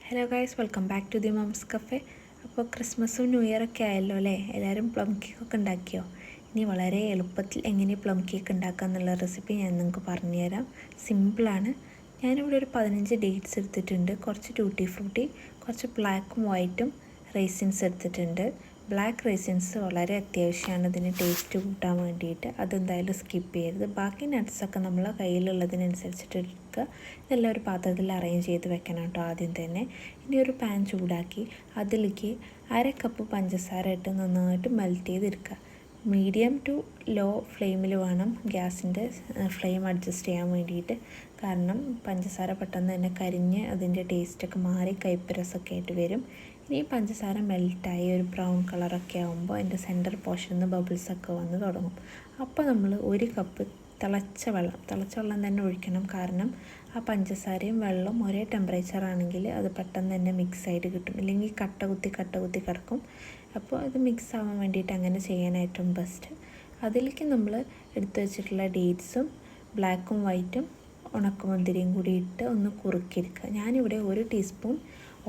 Hello guys, welcome back to the moms cafe. അപ്പോൾ ക്രിസ്മസും new ഇയറൊക്കെ ആയല്ലോ അല്ലേ? എല്ലാവരും പ്ലം കേക്കൊക്കെ ഉണ്ടാക്കിയോ? ഇനി വളരെ എളുപ്പത്തിൽ എങ്ങനെ പ്ലം കേക്ക് ഉണ്ടാക്കുക എന്നുള്ള റെസിപ്പി ഞാൻ നിങ്ങൾക്ക് പറഞ്ഞുതരാം. സിമ്പിളാണ്. ഞാനിവിടെ ഒരു 15 ഡേറ്റ്സ് എടുത്തിട്ടുണ്ട്, കുറച്ച് ടൂട്ടി ഫ്രൂട്ടി, കുറച്ച് ബ്ലാക്കും വൈറ്റും റൈസിൻസ് എടുത്തിട്ടുണ്ട്. ബ്ലാക്ക് റൈസിൻസ് വളരെ അത്യാവശ്യമാണ് ഇതിന് ടേസ്റ്റ് കൂട്ടാൻ വേണ്ടിയിട്ട്. അതെന്തായാലും സ്കിപ്പ് ചെയ്യരുത്. ബാക്കി നട്ട്സൊക്കെ നമ്മളെ കയ്യിലുള്ളതിനനുസരിച്ചിട്ട് എടുക്കുക. ഇതെല്ലാം ഒരു പാത്രത്തിൽ അറേഞ്ച് ചെയ്ത് വെക്കണം കേട്ടോ ആദ്യം തന്നെ. ഇനി ഒരു പാൻ ചൂടാക്കി അതിലേക്ക് 1/2 കപ്പ് പഞ്ചസാര ഇട്ട് നന്നായിട്ട് മെൽറ്റ് ചെയ്തെടുക്കുക. മീഡിയം ടു ലോ ഫ്ലെയിമിൽ വേണം ഗ്യാസിൻ്റെ ഫ്ലെയിം അഡ്ജസ്റ്റ് ചെയ്യാൻ വേണ്ടിയിട്ട്. കാരണം പഞ്ചസാര പെട്ടെന്ന് തന്നെ കരിഞ്ഞ് അതിൻ്റെ ടേസ്റ്റൊക്കെ മാറി കയ്പ്പ് രസമൊക്കെ ആയിട്ട് വരും. ഇനി പഞ്ചസാര മെൽറ്റായി ഒരു ബ്രൗൺ കളറൊക്കെ ആകുമ്പോൾ അതിൻ്റെ സെൻറ്റർ പോർഷനിൽ നിന്ന് ബബിൾസൊക്കെ വന്ന് തുടങ്ങും. അപ്പോൾ നമ്മൾ 1 കപ്പ് തിളച്ച വെള്ളം തന്നെ ഒഴിക്കണം. കാരണം ആ പഞ്ചസാരയും വെള്ളവും ഒരേ ടെമ്പറേച്ചർ ആണെങ്കിൽ അത് പെട്ടെന്ന് തന്നെ മിക്സ് ആയിട്ട് കിട്ടും. ഇല്ലെങ്കിൽ കട്ട കുത്തി കിടക്കും. അപ്പോൾ ഇത് മിക്സ് ആവാൻ വേണ്ടിയിട്ട് അങ്ങനെ ചെയ്യാൻ ഏറ്റവും ബെസ്റ്റ്. അതിലേക്ക് നമ്മൾ എടുത്തു വെച്ചിട്ടുള്ള ഡേറ്റ്സും ബ്ലാക്കും വൈറ്റും ഉണക്കമുന്തിരിയും കൂടി ഇട്ട് ഒന്ന് കുറുക്കിയെടുക്കുക. ഞാനിവിടെ 1 ടീസ്പൂൺ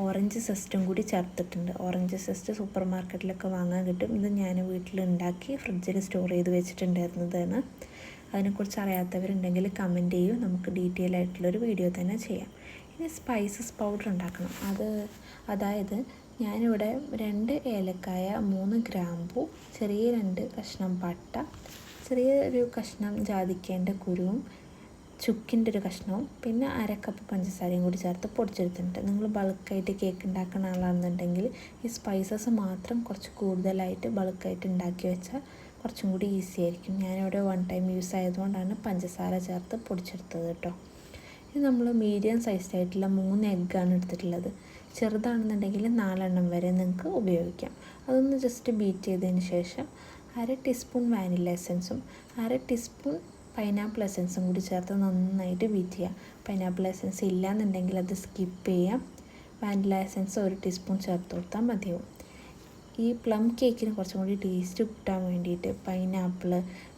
ഓറഞ്ച് സെസ്റ്റും കൂടി ചേർത്തിട്ടുണ്ട്. ഓറഞ്ച് സെസ്റ്റ് സൂപ്പർ മാർക്കറ്റിലൊക്കെ വാങ്ങാൻ കിട്ടും. ഇത് ഞാൻ വീട്ടിലുണ്ടാക്കി ഫ്രിഡ്ജിൽ സ്റ്റോർ ചെയ്ത് വെച്ചിട്ടുണ്ടായിരുന്നതാണ്. അതിനെക്കുറിച്ച് അറിയാത്തവരുണ്ടെങ്കിൽ കമൻറ്റ് ചെയ്യൂ, നമുക്ക് ഡീറ്റെയിൽ ആയിട്ടുള്ളൊരു വീഡിയോ തന്നെ ചെയ്യാം. ഇനി സ്പൈസസ് പൗഡർ ഉണ്ടാക്കണം. അതായത് ഞാനിവിടെ 2 ഏലക്കായ, 3 ഗ്രാമ്പൂ, ചെറിയ 2 കഷ്ണം പട്ട, ചെറിയൊരു കഷ്ണം ജാതിക്കേൻ്റെ കുരുവും ചുക്കിൻ്റെ ഒരു കഷ്ണവും പിന്നെ 1/2 കപ്പ് പഞ്ചസാരയും കൂടി ചേർത്ത് പൊടിച്ചെടുത്തിട്ടുണ്ട്. നിങ്ങൾ ബൾക്കായിട്ട് കേക്ക് ഉണ്ടാക്കുന്ന ആളാണെന്നുണ്ടെങ്കിൽ ഈ സ്പൈസസ് മാത്രം കുറച്ച് കൂടുതലായിട്ട് ബൾക്കായിട്ട് ഉണ്ടാക്കി വെച്ചാൽ കുറച്ചും കൂടി ഈസി ആയിരിക്കും. ഞാനിവിടെ 1 ടൈം യൂസ് ആയതുകൊണ്ടാണ് പഞ്ചസാര ചേർത്ത് പൊടിച്ചെടുത്തത് കേട്ടോ. ഇത് നമ്മൾ മീഡിയം സൈസായിട്ടുള്ള 3 എഗ്ഗാണ് എടുത്തിട്ടുള്ളത്. ചെറുതാണെന്നുണ്ടെങ്കിൽ 4 എണ്ണം വരെ നിങ്ങൾക്ക് ഉപയോഗിക്കാം. അതൊന്ന് ജസ്റ്റ് ബീറ്റ് ചെയ്തതിന് ശേഷം 1/2 ടീസ്പൂൺ വാനില എസൻസും 1/2 ടീസ്പൂൺ പൈനാപ്പിൾ എസൻസും കൂടി ചേർത്ത് നന്നായിട്ട് ബീറ്റ് ചെയ്യാം. പൈനാപ്പിൾ എസൻസ് ഇല്ലയെന്നുണ്ടെങ്കിൽ അത് സ്കിപ്പ് ചെയ്യാം. വാനില എസൻസ് 1 ടീസ്പൂൺ ചേർത്ത് കൊടുത്താൽ മതിയാവും. ഈ പ്ലം കേക്കിന് കുറച്ചും കൂടി ടേസ്റ്റ് കിട്ടാൻ വേണ്ടിയിട്ട് പൈനാപ്പിൾ,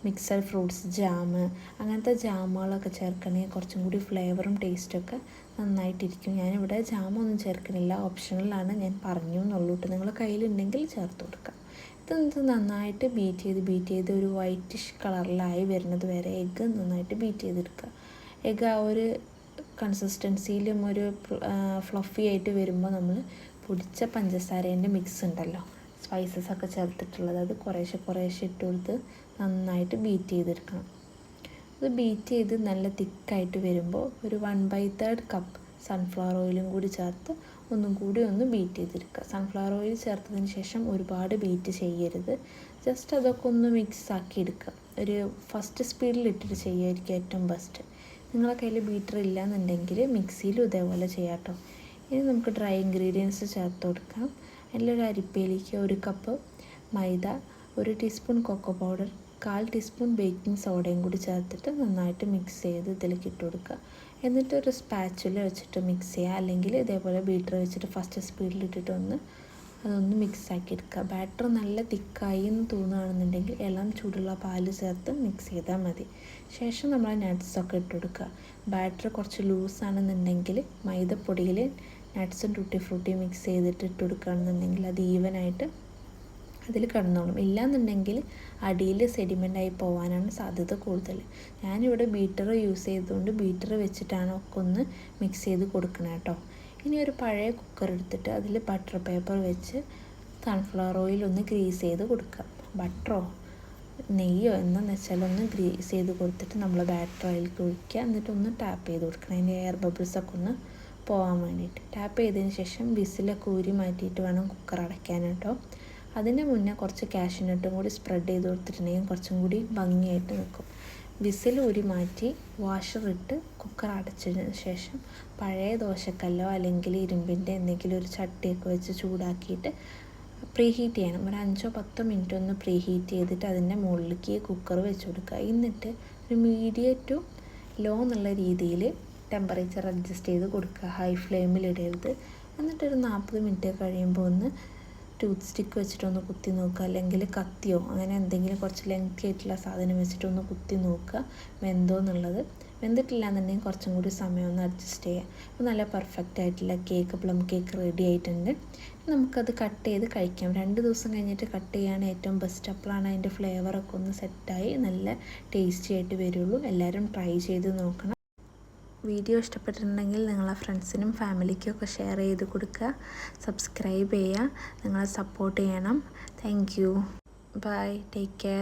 മിക്സഡ് ഫ്രൂട്ട്സ്, ജാം, അങ്ങനത്തെ ജാമുകളൊക്കെ ചേർക്കണമെങ്കിൽ കുറച്ചും കൂടി ഫ്ലേവറും ടേസ്റ്റൊക്കെ നന്നായിട്ടിരിക്കും. ഞാനിവിടെ ജാമൊന്നും ചേർക്കണില്ല, ഓപ്ഷണലാണ്, ഞാൻ പറഞ്ഞു എന്നുള്ളൂ. നിങ്ങളുടെ കയ്യിലുണ്ടെങ്കിൽ ചേർത്ത് കൊടുക്കാം. ഇത് നന്നായിട്ട് ബീറ്റ് ചെയ്ത് ഒരു വൈറ്റിഷ് കളറിലായി വരുന്നത് വരെ എഗ്ഗ് നന്നായിട്ട് ബീറ്റ് ചെയ്തെടുക്കുക. എഗ്ഗ് ആ ഒരു കൺസിസ്റ്റൻസിയിലും ഒരു ഫ്ലഫി ആയിട്ട് വരുമ്പോൾ നമ്മൾ പൊടിച്ച പഞ്ചസാരേൻ്റെ മിക്സ് ഉണ്ടല്ലോ, സ്പൈസസൊക്കെ ചേർത്തിട്ടുള്ളത്, അത് കുറേശ്ശെ ഇട്ട് കൊടുത്ത് നന്നായിട്ട് ബീറ്റ് ചെയ്തെടുക്കണം. അത് ബീറ്റ് ചെയ്ത് നല്ല തിക്കായിട്ട് വരുമ്പോൾ ഒരു 1/3 കപ്പ് സൺഫ്ലവർ ഓയിലും കൂടി ചേർത്ത് ഒന്നും കൂടി ഒന്ന് ബീറ്റ് ചെയ്തെടുക്കുക. സൺഫ്ലവർ ഓയിൽ ചേർത്തതിന് ശേഷം ഒരുപാട് ബീറ്റ് ചെയ്യരുത്. ജസ്റ്റ് അതൊക്കെ ഒന്ന് മിക്സ് ആക്കി എടുക്കുക. ഒരു ഫസ്റ്റ് സ്പീഡിൽ ഇട്ടിട്ട് ചെയ്യുമായിരിക്കും ഏറ്റവും ബെസ്റ്റ്. നിങ്ങളുടെ കയ്യിൽ ബീറ്റർ ഇല്ലയെന്നുണ്ടെങ്കിൽ മിക്സിയിലും ഇതേപോലെ ചെയ്യാം കേട്ടോ. ഇനി നമുക്ക് ഡ്രൈ ഇൻഗ്രീഡിയൻസ് ചേർത്ത് കൊടുക്കാം. അതിലൊരു അരിപ്പയിലേക്ക് 1 cup maida, 1 teaspoon cocoa powder, 1/4 teaspoon baking സോഡയും കൂടി ചേർത്തിട്ട് നന്നായിട്ട് മിക്സ് ചെയ്ത് ഇതിലേക്ക് ഇട്ട് കൊടുക്കുക. എന്നിട്ട് ഒരു സ്പാച്ചുല വെച്ചിട്ട് മിക്സ് ചെയ്യുക. അല്ലെങ്കിൽ ഇതേപോലെ ബീറ്റർ വെച്ചിട്ട് ഫസ്റ്റ് സ്പീഡിൽ ഇട്ടിട്ട് അതൊന്ന് മിക്സ് ആക്കി എടുക്കുക. ബാറ്റർ നല്ല തിക്കായി എന്ന് തോന്നുകയാണെന്നുണ്ടെങ്കിൽ ഇളം ചൂടുള്ള പാല് ചേർത്ത് മിക്സ് ചെയ്താൽ മതി. ശേഷം നമ്മൾ നട്ട്സൊക്കെ ഇട്ട് കൊടുക്കുക. ബാറ്റർ കുറച്ച് ലൂസാണെന്നുണ്ടെങ്കിൽ മൈദപ്പൊടിയിൽ നട്ട്സും ടൂട്ടി ഫ്രൂട്ടിയും മിക്സ് ചെയ്തിട്ട് ഇട്ട് കൊടുക്കുകയാണെന്നുണ്ടെങ്കിൽ അത് ഈവനായിട്ട് അതിൽ കിടന്നോളും. ഇല്ലയെന്നുണ്ടെങ്കിൽ അടിയിൽ സെഡിമെൻ്റായി പോകാനാണ് സാധ്യത കൂടുതൽ. ഞാനിവിടെ ബീറ്റർ യൂസ് ചെയ്തുകൊണ്ട് ബീറ്റർ വെച്ചിട്ടാണ് ഒക്കെ ഒന്ന് മിക്സ് ചെയ്ത് കൊടുക്കണം കേട്ടോ. ഇനി ഒരു പഴയ കുക്കർ എടുത്തിട്ട് അതിൽ ബട്ടർ പേപ്പർ വെച്ച് സൺഫ്ലവർ ഓയിൽ ഒന്ന് ഗ്രീസ് ചെയ്ത് കൊടുക്കുക. ബട്ടറോ നെയ്യോ എന്താണെന്ന് വെച്ചാൽ ഒന്ന് ഗ്രീസ് ചെയ്ത് കൊടുത്തിട്ട് നമ്മൾ ബാറ്റർ അതിലേക്ക് ഒഴിക്കുക. എന്നിട്ടൊന്ന് ടാപ്പ് ചെയ്ത് കൊടുക്കണം, അതിൻ്റെ എയർ ബബിൾസൊക്കെ ഒന്ന് പോകാൻ വേണ്ടിയിട്ട്. ടാപ്പ് ചെയ്തതിന് ശേഷം വിസിലൊക്കെ ഊരി മാറ്റിയിട്ട് വേണം കുക്കർ അടയ്ക്കാൻ കേട്ടോ. അതിന് മുന്നേ കുറച്ച് കാഷ്യൂനട്ടും കൂടി സ്പ്രെഡ് ചെയ്ത് കൊടുത്തിട്ടുണ്ടെങ്കിൽ കുറച്ചും കൂടി ഭംഗിയായിട്ട് നിൽക്കും. വിസിൽ ഊരി മാറ്റി വാഷറിട്ട് കുക്കർ അടച്ചതിന് ശേഷം പഴയ ദോശക്കല്ലോ അല്ലെങ്കിൽ ഇരുമ്പിൻ്റെ എന്തെങ്കിലും ഒരു ചട്ടിയൊക്കെ വെച്ച് ചൂടാക്കിയിട്ട് പ്രീഹീറ്റ് ചെയ്യണം. ഒരു 5-10 മിനിറ്റ് ഒന്ന് പ്രീഹീറ്റ് ചെയ്തിട്ട് അതിൻ്റെ മുകളിലേക്ക് കുക്കർ വെച്ച് കൊടുക്കുക. എന്നിട്ട് ഒരു മീഡിയം ടു ലോ എന്നുള്ള രീതിയിൽ ടെമ്പറേച്ചർ അഡ്ജസ്റ്റ് ചെയ്ത് കൊടുക്കുക. ഹൈ ഫ്ലെയിമിൽ ഇടരുത്. എന്നിട്ടൊരു 40 മിനിറ്റ് കഴിയുമ്പോൾ ഒന്ന് ടൂത്ത് സ്റ്റിക്ക് വെച്ചിട്ടൊന്ന് കുത്തി നോക്കുക, അല്ലെങ്കിൽ കത്തിയോ അങ്ങനെ എന്തെങ്കിലും കുറച്ച് ലെങ്തി ആയിട്ടുള്ള സാധനം വെച്ചിട്ടൊന്ന് കുത്തി നോക്കുക വെന്തോ എന്നുള്ളത്. വെന്തിട്ടില്ല എന്നുണ്ടെങ്കിൽ കുറച്ചും കൂടി സമയം ഒന്ന് അഡ്ജസ്റ്റ് ചെയ്യുക. അപ്പോൾ നല്ല പെർഫെക്റ്റ് ആയിട്ടുള്ള പ്ലം കേക്ക് റെഡി ആയിട്ടുണ്ട്. നമുക്കത് കട്ട് ചെയ്ത് കഴിക്കാം. 2 ദിവസം കഴിഞ്ഞിട്ട് കട്ട് ചെയ്യാണ് ഏറ്റവും ബെസ്റ്റ്. അപ്പോഴാണ് അതിൻ്റെ ഫ്ലേവറൊക്കെ ഒന്ന് സെറ്റായി നല്ല ടേസ്റ്റി ആയിട്ട് വരുള്ളൂ. എല്ലാവരും ട്രൈ ചെയ്ത് നോക്കണം. വീഡിയോ ഇഷ്ടപ്പെട്ടിട്ടുണ്ടെങ്കിൽ നിങ്ങളെ ഫ്രണ്ട്സിനും ഫാമിലിക്കും ഒക്കെ ഷെയർ ചെയ്ത് കൊടുക്കുക. സബ്സ്ക്രൈബ് ചെയ്യുക. നിങ്ങളെ സപ്പോർട്ട് ചെയ്യണം. Thank you. Bye. Take care.